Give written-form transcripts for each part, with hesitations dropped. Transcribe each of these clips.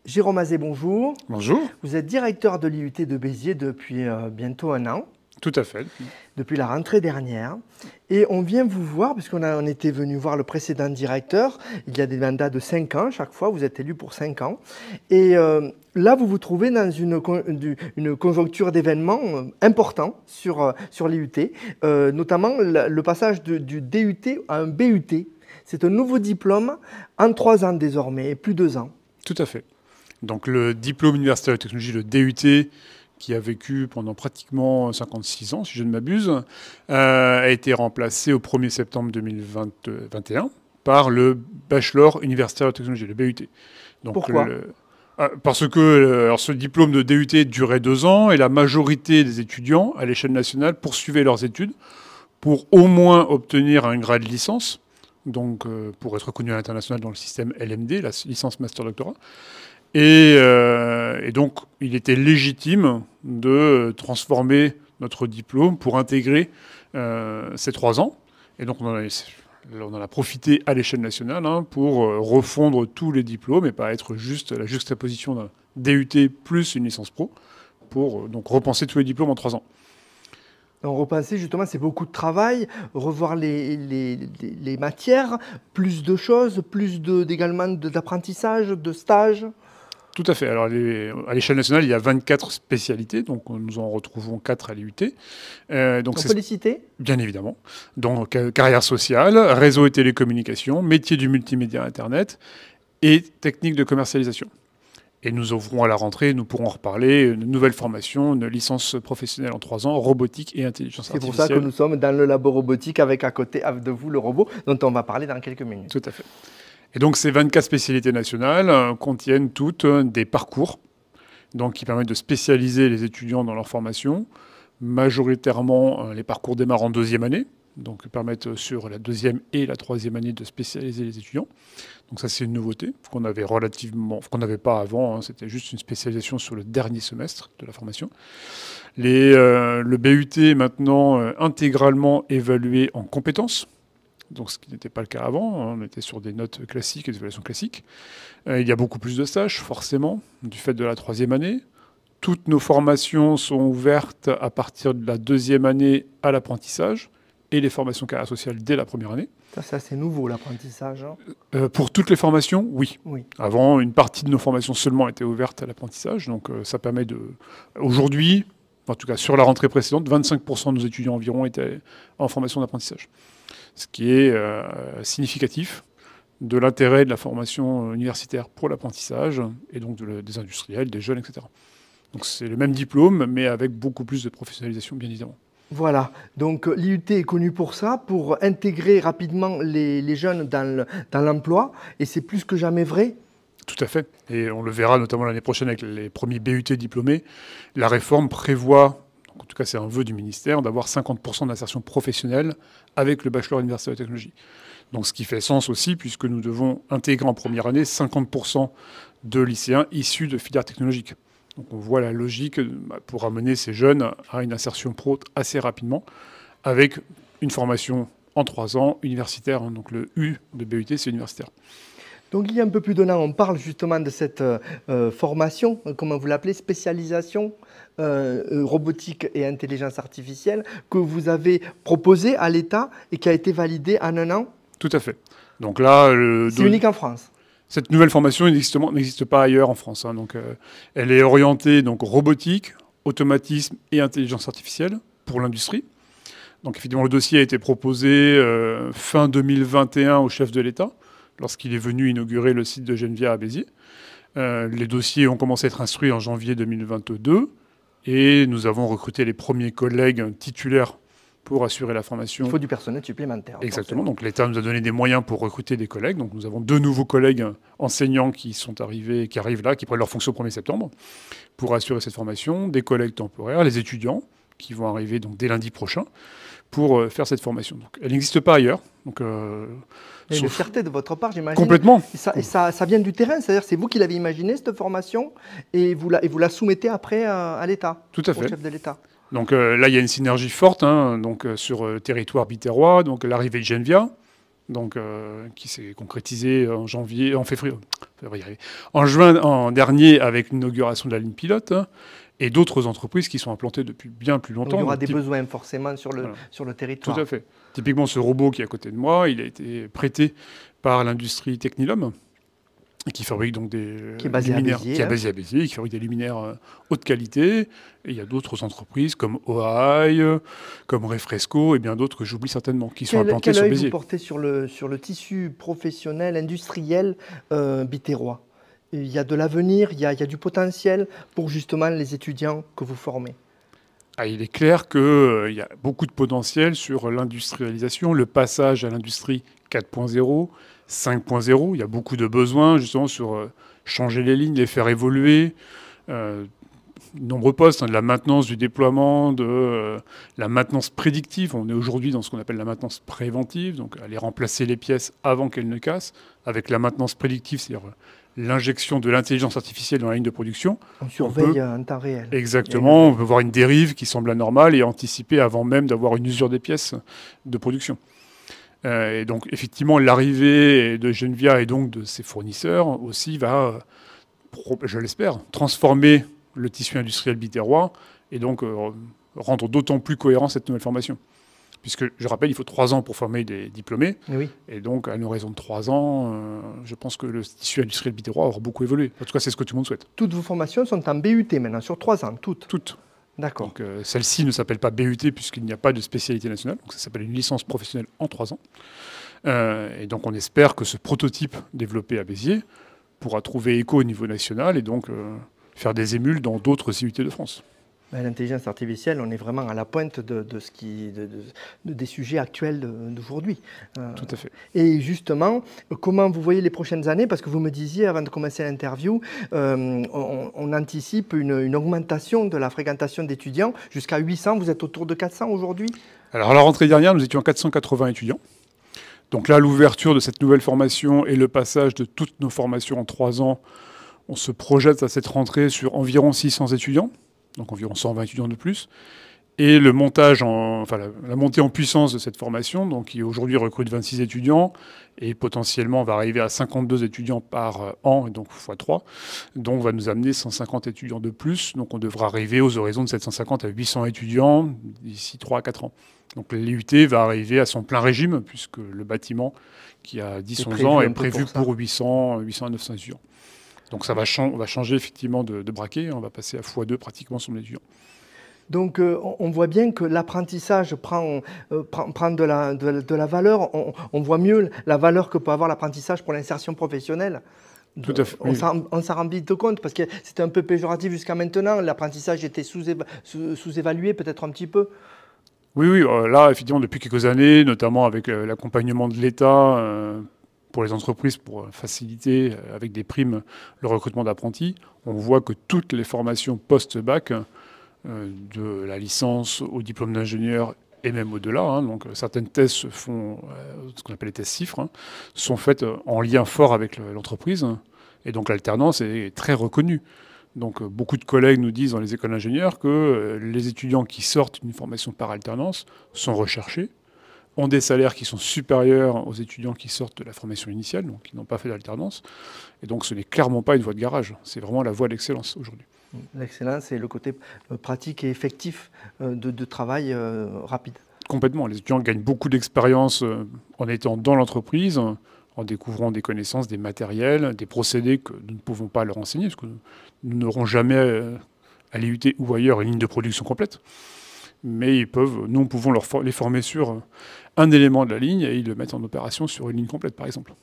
Jérôme Azé, bonjour. Bonjour. Vous êtes directeur de l'IUT de Béziers depuis bientôt un an. Tout à fait. Depuis la rentrée dernière. Et on vient vous voir, puisqu'on était venu voir le précédent directeur. Il y a des mandats de 5 ans chaque fois, vous êtes élu pour 5 ans. Et là, vous vous trouvez dans une conjoncture d'événements importants sur l'IUT, notamment le passage du DUT à un BUT. C'est un nouveau diplôme en 3 ans désormais, et plus 2 ans. Tout à fait. Donc le diplôme universitaire de technologie, le DUT, qui a vécu pendant pratiquement 56 ans, si je ne m'abuse, a été remplacé au 1er septembre 2021 par le bachelor universitaire de technologie, le BUT. Donc, pourquoi parce que alors ce diplôme de DUT durait 2 ans et la majorité des étudiants à l'échelle nationale poursuivaient leurs études pour au moins obtenir un grade de licence, donc pour être reconnu à l'international dans le système LMD, la licence master doctorat. Et donc, il était légitime de transformer notre diplôme pour intégrer ces 3 ans. Et donc, on en a profité à l'échelle nationale pour refondre tous les diplômes et pas être juste la juxtaposition d'un DUT plus une licence pro pour donc repenser tous les diplômes en 3 ans. Donc, repenser, justement, c'est beaucoup de travail, revoir les matières, plus de choses, également d'apprentissage, de stages. Tout à fait. Alors, à l'échelle nationale, il y a 24 spécialités, donc nous en retrouvons 4 à l'IUT. On peut les citer ? Bien évidemment. Donc, carrière sociale, réseau et télécommunications, métier du multimédia Internet et technique de commercialisation. Et nous ouvrons à la rentrée, nous pourrons reparler, une nouvelle formation, une licence professionnelle en 3 ans, robotique et intelligence artificielle. C'est pour ça que nous sommes dans le labo robotique avec à côté de vous le robot, dont on va parler dans quelques minutes. Tout à fait. Et donc ces 24 spécialités nationales contiennent toutes des parcours donc, qui permettent de spécialiser les étudiants dans leur formation. Majoritairement, les parcours démarrent en 2e année, donc permettent sur la 2e et la 3e année de spécialiser les étudiants. Donc ça, c'est une nouveauté qu'on n'avait pas avant. C'était juste une spécialisation sur le dernier semestre de la formation. Le BUT est maintenant intégralement évalué en compétences. Donc, ce qui n'était pas le cas avant. On était sur des notes classiques et des évaluations classiques. Il y a beaucoup plus de stages, forcément, du fait de la 3e année. Toutes nos formations sont ouvertes à partir de la 2e année à l'apprentissage et les formations carrière sociale dès la 1re année. Ça c'est nouveau, l'apprentissage. Pour toutes les formations, oui. Oui. Avant, une partie de nos formations seulement était ouverte à l'apprentissage. Donc, ça permet de... Aujourd'hui, en tout cas sur la rentrée précédente, 25% de nos étudiants environ étaient en formation d'apprentissage. Ce qui est significatif de l'intérêt de la formation universitaire pour l'apprentissage et donc des industriels, des jeunes, etc. Donc c'est le même diplôme, mais avec beaucoup plus de professionnalisation, bien évidemment. Voilà, donc l'IUT est connu pour ça, pour intégrer rapidement les jeunes dans l'emploi, et c'est plus que jamais vrai. Tout à fait, et on le verra notamment l'année prochaine avec les premiers BUT diplômés. La réforme prévoit, en tout cas c'est un vœu du ministère, d'avoir 50% d'insertion professionnelle avec le bachelor universitaire de technologie. Donc ce qui fait sens aussi, puisque nous devons intégrer en 1re année 50% de lycéens issus de filières technologiques. Donc on voit la logique pour amener ces jeunes à une insertion pro assez rapidement, avec une formation en 3 ans universitaire. Donc le U de BUT, c'est universitaire. Donc il y a un peu plus d'un an, on parle justement de cette formation, comment vous l'appelez, spécialisation robotique et intelligence artificielle, que vous avez proposée à l'État et qui a été validée en 1 an. Tout à fait. Donc là, c'est unique en France. Cette nouvelle formation n'existe pas ailleurs en France. Donc, elle est orientée donc, robotique, automatisme et intelligence artificielle pour l'industrie. Donc effectivement, le dossier a été proposé fin 2021 au chef de l'État, lorsqu'il est venu inaugurer le site de Geneviève à Béziers. Les dossiers ont commencé à être instruits en janvier 2022 et nous avons recruté les premiers collègues titulaires pour assurer la formation. Il faut du personnel supplémentaire. Exactement. Donc l'État nous a donné des moyens pour recruter des collègues. Donc nous avons 2 nouveaux collègues enseignants qui arrivent là, qui prennent leur fonction au 1er septembre pour assurer cette formation, des collègues temporaires, les étudiants qui vont arriver donc dès lundi prochain pour faire cette formation. Donc, elle n'existe pas ailleurs. Donc, il y a une fierté de votre part, j'imagine. Complètement. Et ça vient du terrain, c'est-à-dire c'est vous qui l'avez imaginé, cette formation, et vous la soumettez après à l'État. Tout à fait. Au chef de l'État. Donc là, il y a une synergie forte sur le territoire biterrois, donc l'arrivée de Geneviève, qui s'est concrétisée en En juin dernier, avec l'inauguration de la ligne pilote, et d'autres entreprises qui sont implantées depuis bien plus longtemps. Donc, il y aura des besoins forcément sur le territoire. Tout à fait. Typiquement, ce robot qui est à côté de moi, il a été prêté par l'industrie Technilum, qui fabrique donc des luminaires, qui est basé à Béziers, qui fabrique des luminaires haute qualité. Et il y a d'autres entreprises comme OAI, comme Refresco et bien d'autres que j'oublie certainement, qui sont implantées sur Béziers. Quel œil vous portez sur le tissu professionnel, industriel biterrois? Il y a de l'avenir, il y a du potentiel pour justement les étudiants que vous formez. Il est clair qu'il y a beaucoup de potentiel sur l'industrialisation, le passage à l'industrie 4.0, 5.0. Il y a beaucoup de besoins justement sur changer les lignes, les faire évoluer. Nombreux postes, de la maintenance, du déploiement, de la maintenance prédictive. On est aujourd'hui dans ce qu'on appelle la maintenance préventive, donc aller remplacer les pièces avant qu'elles ne cassent, avec la maintenance prédictive, c'est-à-dire l'injection de l'intelligence artificielle dans la ligne de production. On surveille en temps réel. Exactement, on peut voir une dérive qui semble anormale et anticiper avant même d'avoir une usure des pièces de production. Et donc effectivement, l'arrivée de Genvia et donc de ses fournisseurs aussi va, je l'espère, transformer le tissu industriel biterrois et donc rendre d'autant plus cohérent cette nouvelle formation. Puisque, je rappelle, il faut 3 ans pour former des diplômés. Oui. Et donc, à une horizon de 3 ans, je pense que le tissu industriel biterrois aura beaucoup évolué. En tout cas, c'est ce que tout le monde souhaite. Toutes vos formations sont en BUT maintenant, sur 3 ans, toutes? Toutes. D'accord. Donc, celle-ci ne s'appelle pas BUT puisqu'il n'y a pas de spécialité nationale. Donc, ça s'appelle une licence professionnelle en 3 ans. Et donc, on espère que ce prototype développé à Béziers pourra trouver écho au niveau national et donc faire des émules dans d'autres IUT de France. L'intelligence artificielle, on est vraiment à la pointe des sujets actuels d'aujourd'hui. Tout à fait. Et justement, comment vous voyez les prochaines années? Parce que vous me disiez, avant de commencer l'interview, on anticipe une augmentation de la fréquentation d'étudiants jusqu'à 800. Vous êtes autour de 400 aujourd'hui? Alors, à la rentrée dernière, nous étions 480 étudiants. Donc là, l'ouverture de cette nouvelle formation et le passage de toutes nos formations en 3 ans, on se projette à cette rentrée sur environ 600 étudiants. Donc environ 120 étudiants de plus, et le montage, la montée en puissance de cette formation, donc qui aujourd'hui recrute 26 étudiants, et potentiellement va arriver à 52 étudiants par an, et donc x3, donc va nous amener 150 étudiants de plus, donc on devra arriver aux horizons de 750 à 800 étudiants d'ici 3 à 4 ans. Donc l'IUT va arriver à son plein régime, puisque le bâtiment qui a 10-11 ans est prévu pour 800 à 900 étudiants. Donc ça va on va changer effectivement de braquet, on va passer à x2 pratiquement sur les étudiants. Donc on voit bien que l'apprentissage prend de la valeur, on voit mieux la valeur que peut avoir l'apprentissage pour l'insertion professionnelle. Tout à fait. On s'en rend vite compte parce que c'était un peu péjoratif jusqu'à maintenant, l'apprentissage était sous-évalué peut-être un petit peu. Oui, là effectivement depuis quelques années, notamment avec l'accompagnement de l'État, pour les entreprises, pour faciliter avec des primes le recrutement d'apprentis, on voit que toutes les formations post-bac, de la licence au diplôme d'ingénieur et même au-delà, donc certaines thèses se font, ce qu'on appelle les thèses CIFRE, sont faites en lien fort avec l'entreprise, et donc l'alternance est très reconnue. Donc beaucoup de collègues nous disent dans les écoles d'ingénieurs que les étudiants qui sortent d'une formation par alternance sont recherchés, ont des salaires qui sont supérieurs aux étudiants qui sortent de la formation initiale, donc qui n'ont pas fait d'alternance. Et donc ce n'est clairement pas une voie de garage, c'est vraiment la voie de l'excellence aujourd'hui. L'excellence et le côté pratique et effectif de travail rapide. Complètement, les étudiants gagnent beaucoup d'expérience en étant dans l'entreprise, en découvrant des connaissances, des matériels, des procédés que nous ne pouvons pas leur enseigner, parce que nous n'aurons jamais à l'IUT ou ailleurs une ligne de production complète. Mais nous pouvons les former sur un élément de la ligne et ils le mettent en opération sur une ligne complète, par exemple.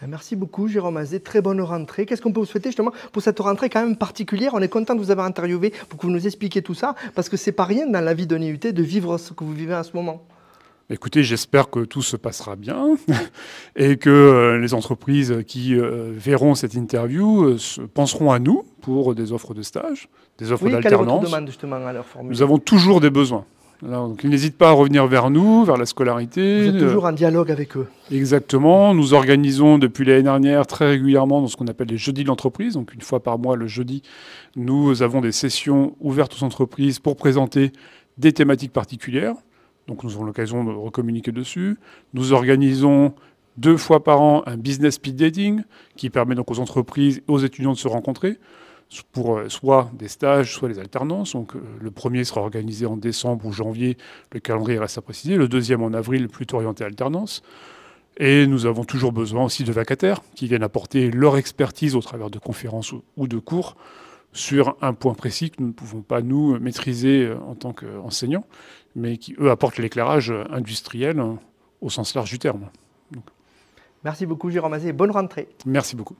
Merci beaucoup, Jérôme Azé. Très bonne rentrée. Qu'est-ce qu'on peut vous souhaiter justement pour cette rentrée quand même particulière? On est content de vous avoir interviewé pour que vous nous expliquiez tout ça, parce que c'est pas rien dans la vie d'un IUT de vivre ce que vous vivez en ce moment. Écoutez, j'espère que tout se passera bien et que les entreprises qui verront cette interview penseront à nous pour des offres de stage, des offres d'alternance. Quelle est votre demande justement à leur formuler? Nous avons toujours des besoins. Alors, donc, ils n'hésitent pas à revenir vers nous, vers la scolarité. Vous êtes toujours en dialogue avec eux. Exactement. Nous organisons depuis l'année dernière très régulièrement dans ce qu'on appelle les jeudis de l'entreprise. Donc une fois par mois, le jeudi, nous avons des sessions ouvertes aux entreprises pour présenter des thématiques particulières. Donc nous avons l'occasion de recommuniquer dessus. Nous organisons 2 fois par an un business speed dating qui permet donc aux entreprises et aux étudiants de se rencontrer pour soit des stages, soit des alternances. Donc le premier sera organisé en décembre ou janvier, le calendrier reste à préciser. Le deuxième en avril, plutôt orienté alternance. Et nous avons toujours besoin aussi de vacataires qui viennent apporter leur expertise au travers de conférences ou de cours sur un point précis que nous ne pouvons pas nous maîtriser en tant qu'enseignants, mais qui, eux, apportent l'éclairage industriel au sens large du terme. Donc, Merci beaucoup Jérôme Azé et bonne rentrée. merci beaucoup.